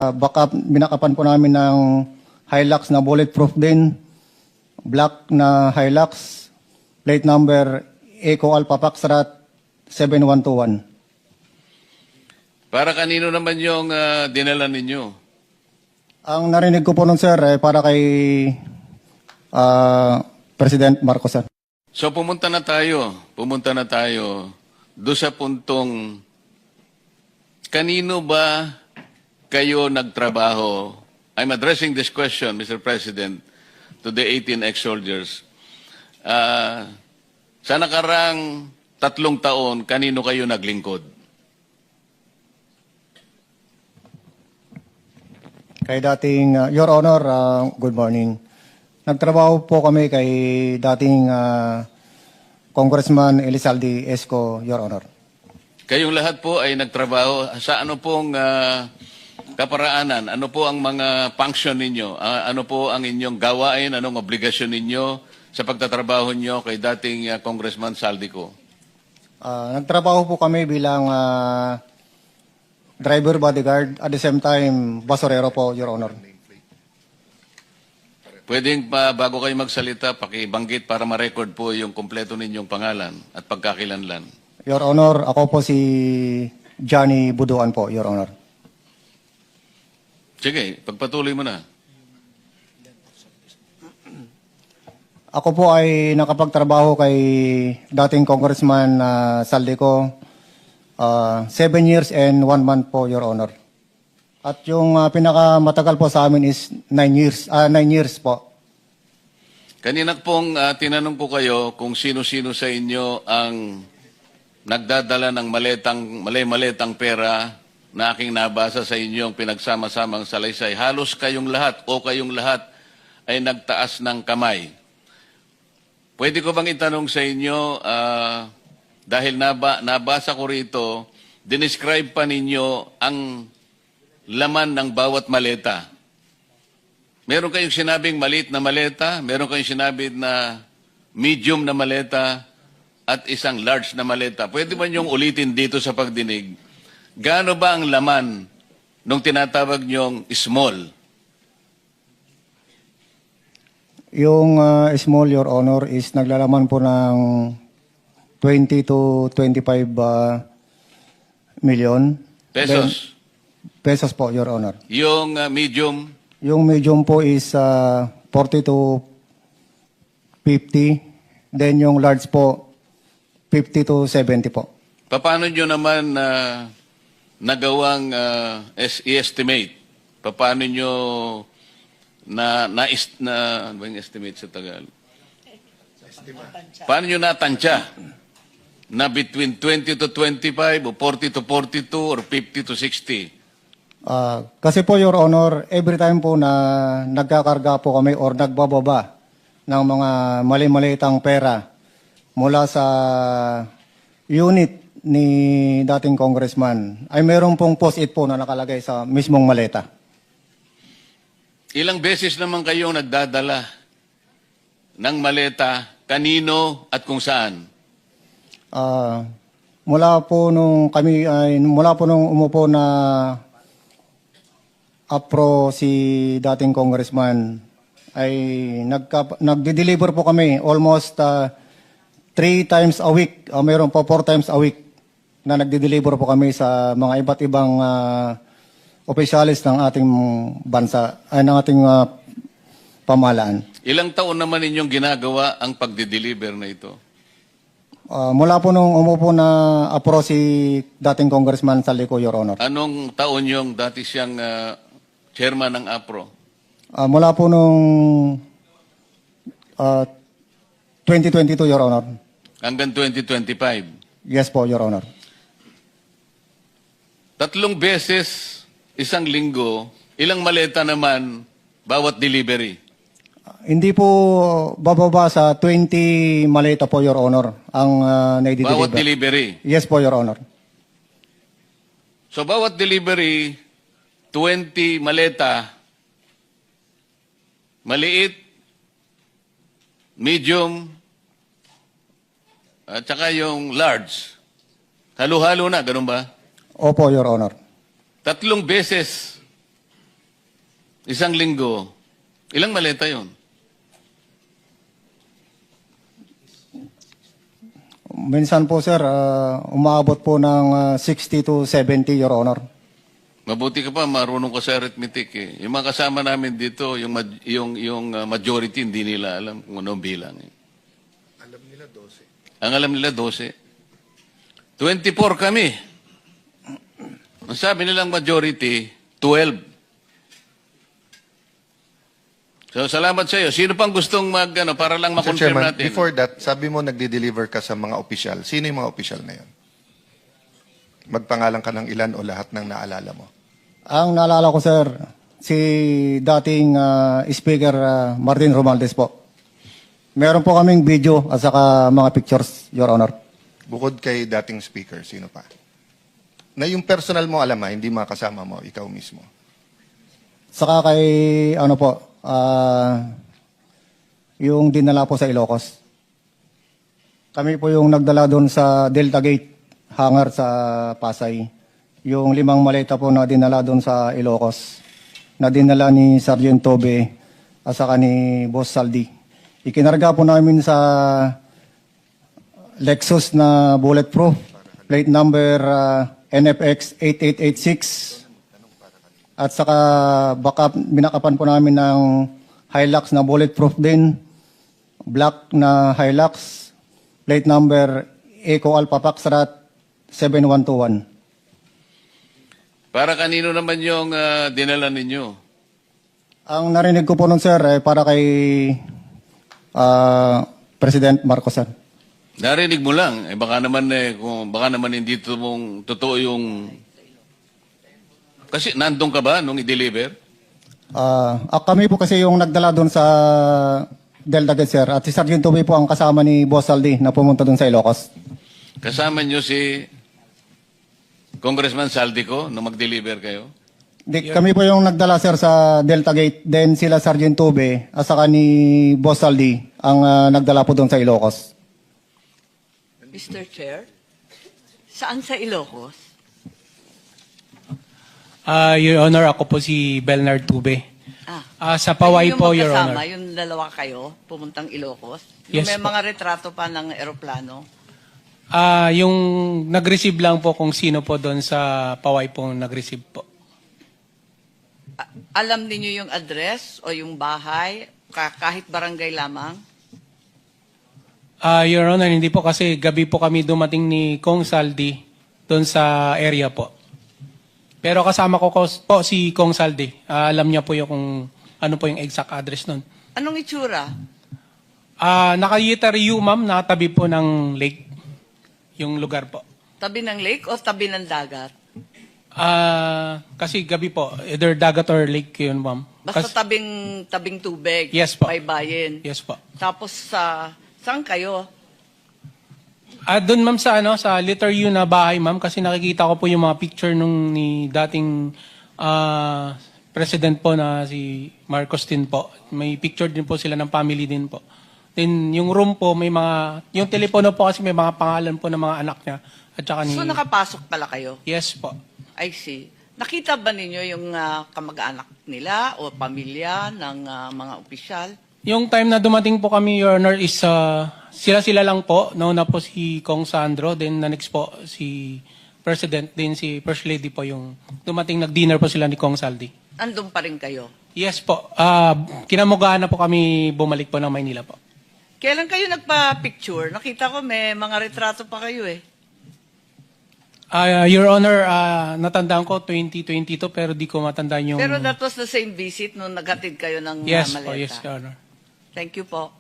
Backup, binakapan po namin ng Hilux na bulletproof din, black na Hilux, plate number Eco Alpha Foxtrot 7121. Para kanino naman yung dinala ninyo? Ang narinig ko po nun, sir, para kay President Marcos, sir. So pumunta na tayo do sa puntong kanino ba kayo nagtrabaho? I'm addressing this question, Mr. President, to the 18 ex-soldiers. Sa nakarang 3 taon, kanino kayo naglingkod? Kay dating, Your Honor, good morning. Nagtrabaho po kami kay dating Congressman Elizalde Esco, Your Honor. Kayong lahat po ay nagtrabaho sa ano pong kaparaanan? Ano po ang mga function ninyo? Ano po ang inyong gawain? Anong obligasyon ninyo sa pagtatrabaho nyo kay dating Congressman Saldico? Nagtrabaho po kami bilang driver bodyguard, at the same time, basurero po, Your Honor. Pwedeng bago kayo magsalita, pakibanggit para ma-record po yung kompleto ninyong pangalan at pagkakilanlan. Your Honor, ako po si Johnny Buduan po, Your Honor. Sige, pagpatuloy mo na. Ako po ay nakapagtrabaho kay dating Congressman Saldico, 7 years and 1 month po, Your Honor. At yung pinakamatagal po sa amin is 9 years po. Kanina pong tinanong ko kayo kung sino-sino sa inyo ang nagdadala ng maletang pera na aking nabasa sa inyong pinagsama-samang salaysay. Halos kayong lahat ay nagtaas ng kamay. Pwede ko bang itanong sa inyo, dahil nabasa ko rito, dinescribe pa ninyo ang laman ng bawat maleta. Meron kayong sinabing maliit na maleta, meron kayong sinabing na medium na maleta, at isang large na maleta. Pwede ba niyong ulitin dito sa pagdinig? Gaano ba ang laman nung tinatawag niyong small? Yung small, Your Honor, is naglalaman po ng 20 to 25 million. Pesos? Pesos po, Your Honor. Yung medium? Yung medium po is 40 to 50. Then yung large po, 50 to 70 po. Paano nyo naman nagawang i-estimate? Paano nyo ano ba yung estimate sa Tagalog? Paano nyo natansya? Na between 20 to 25 o 40 to 42 or 50 to 60? Kasi po, Your Honor, every time po na nagkakarga po kami or nagbababa ng mga mali-malitang pera mula sa unit ni dating congressman, ay meron pong post-it po na nakalagay sa mismong maleta. Ilang beses naman kayong nagdadala ng maleta, kanino at kung saan? Mula po nung umupo na APRO si dating congressman, ay nagde-deliver po kami almost 3 times a week. Mayroon po 4 times a week na nagde-deliver po kami sa mga iba't ibang opisyalis ng ating bansa, ay ng ating pamahalaan. Ilang taon naman ninyong ginagawa ang pagde-deliver na ito? Mula po nung umupo na APRO si dating congressman Saldico, Your Honor. Anong taon yung dati siyang chairman ng APRO? Mula po nung 2022, Your Honor. Hanggang 2025? Yes po, Your Honor. 3 beses, isang linggo, ilang maleta naman bawat delivery? Hindi po bababa sa 20 maleta po, Your Honor, ang naidideliver. Bawat delivery? Yes po, Your Honor. So bawat delivery, 20 maleta, maliit, medium, at saka yung large. Halo-halo na, ganun ba? Opo, Your Honor. 3 beses isang linggo, ilang maleta yon? Minsan po, sir, umaabot po ng 60 to 70, Your Honor. Mabuti ka pa, marunong ka sa arithmetic eh. Yung mga kasama namin dito, yung majority, hindi nila alam kung anong bilang. Eh. Alam nila 12. Ang alam nila, 12. 24 kami. Ang sabi nilang majority, 12. So, salamat sa iyo. Sino pang gustong para lang Mr. makonfirm Chairman, natin? before that, sabi mo nagde-deliver ka sa mga opisyal. Sino yung mga opisyal na yun? Magpangalan ka ng ilan o lahat ng naalala mo? Ang naalala ko, sir, si dating Speaker Martin Romualdez po. Meron po kaming video at saka mga pictures, Your Honor. Bukod kay dating speaker, sino pa? Na yung personal mo alam hindi mga kasama mo, ikaw mismo. Saka kay, yung dinala po sa Ilocos. Kami po yung nagdala doon sa Delta Gate hangar sa Pasay. Yung 5 maleta po na dinala doon sa Ilocos. Na dinala ni Sergeant Tobe at saka ni Boss Saldi. Ikinarga po namin sa Lexus na bulletproof. Plate number NFX 8886. At saka binakapan po namin ng Hilux na bulletproof din. Black na Hilux. Plate number Eco Alpha Foxtrot 7121. Para kanino naman yung dinala ninyo? Ang narinig ko po nun, sir, ay para kay President Marcos, sir. Narinig mo lang. Baka naman hindi totoo yung... Kasi nandun ka ba nung i-deliver? Kami po kasi yung nagdala doon sa Delta Gate, sir. At si Sergeant Tobe po ang kasama ni Boss Saldi na pumunta doon sa Ilocos. Kasama nyo si Congressman Saldico nung mag-deliver kayo? Kami po yung nagdala, sir, sa Delta Gate. Then sila Sergeant Tobe at saka ni Boss Saldi ang nagdala po doon sa Ilocos. Mr. Chair, saan sa Ilocos? Your Honor, ako po si Belnard Tube. Sa Paway po, Your Honor. Yung dalawa kayo, pumuntang Ilocos? Yes Yung may po. mga retrato pa ng eroplano? Yung nag-receive lang po kung sino po doon sa Paway po nag-receive po. Alam niyo yung address o yung bahay, kahit barangay lamang? Your Honor, hindi po kasi gabi po kami dumating ni Kong Saldi doon sa area po. Pero kasama ko po si Kong Saldi. Alam niya po yung kung ano po yung exact address nun. Anong itsura? Naka-Yitari U, ma'am, nakatabi po ng lake. Yung lugar po. Tabi ng lake o tabi ng dagat? Kasi gabi po, either dagat or lake yun, ma'am. Basta tabing tubig, Yes po. baybayin. Yes po. Tapos saan kayo? Doon ma'am sa letter U na bahay ma'am kasi nakikita ko po yung mga picture nung ni dating president po na si Marcos din po. May picture din po sila ng family din po. Then yung room po may yung telepono po kasi may mga pangalan po ng mga anak niya at saka ni... So nakapasok pala kayo? Yes po. I see. Nakita ba ninyo yung kamag-anak nila o pamilya ng mga opisyal? Yung time na dumating po kami, Your Honor, is sila lang po. Nauna po si Kong Sandro, then next po si President, then si First Lady po yung dumating, nag-dinner po sila ni Kong Saldi. Andun pa rin kayo? Yes po. Kinamugaan na po kami bumalik po ng Maynila po. Kailan kayo nagpa-picture? Nakita ko may mga retrato pa kayo eh. Your Honor, natandaan ko 2022 pero di ko matandaan yung... Pero that was the same visit nung naghatid kayo ng Yes maleta. po, yes, Your Honor. Thank you po.